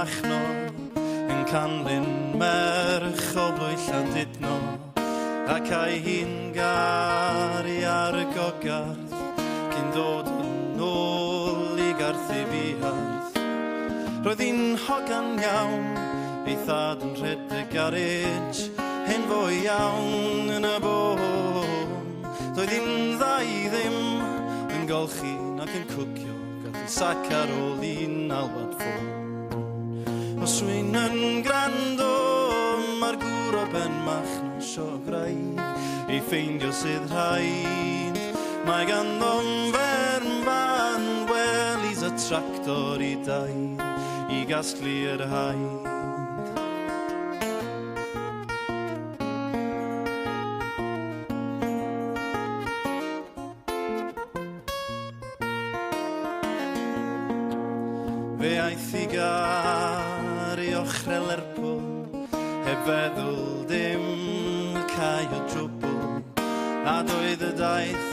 Machno yn canlyn merch o blwy Llandudno ac ai hi'n gari ar y gogarth cyn dod yn ôl I garthu buarth. Roedd hi'n hogan iawn, ei thad yn rhedeg garej, hen fo iawn yn y bôn. Doedd hi'n dda I ddim yn golchi ac yn cwcio, gath ei sac ar ôl un alwad ffôn. Os rwy'n yn gwrando, mae'r gŵr o Ben Machno sio graig ei ffeindio sydd rhaid. Mae ganddo'n fern fan welis y tractor I daid I gasglu'r haid. Fe aeth I gar I ochrau Lerpwl heb feddwl dim y cae o drwbl a doedd y daith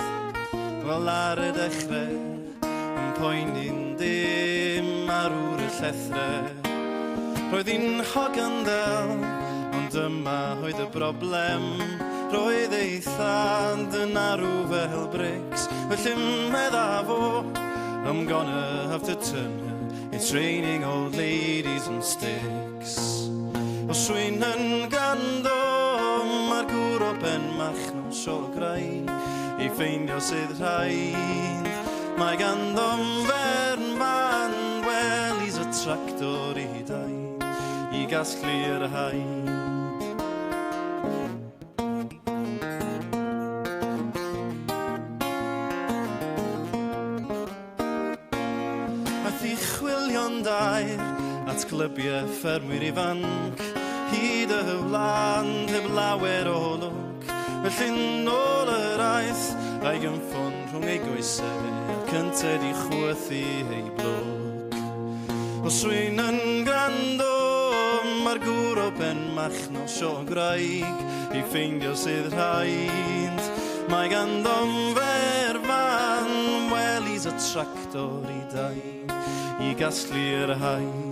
fel ar y dechrau yn poeni'n dim ar wr y llethre. Roedd hi'n hogan ddel, ond dyma oedd y broblem. Roedd ei thad yn arw fel brics, felly medda fo, I'm gonna have to turn her. It's raining old ladies and sticks. Os rwy'n yn gwrando, mae'r gŵr o Ben Machno sio graig I ffeindio sydd rhaid. Mae ganddo'n fern fan welis y tractor I daid I gasglu'r haid. Aeth I chwilio'n dair at glybiau ffermwyr ifanc, hyd y wlad heb lawer o lwc. Felly nôl yr aeth a'i gynffon rhwng ei goesau ac yntyd I chwythu ei blwc. Os rwy'n yn gwrando, mae'r gŵr o Ben Machno sio graig I ffeindio sydd rhaid. Mae ganddo'n ferfan welis y tractor I daid I gasglu'r haid.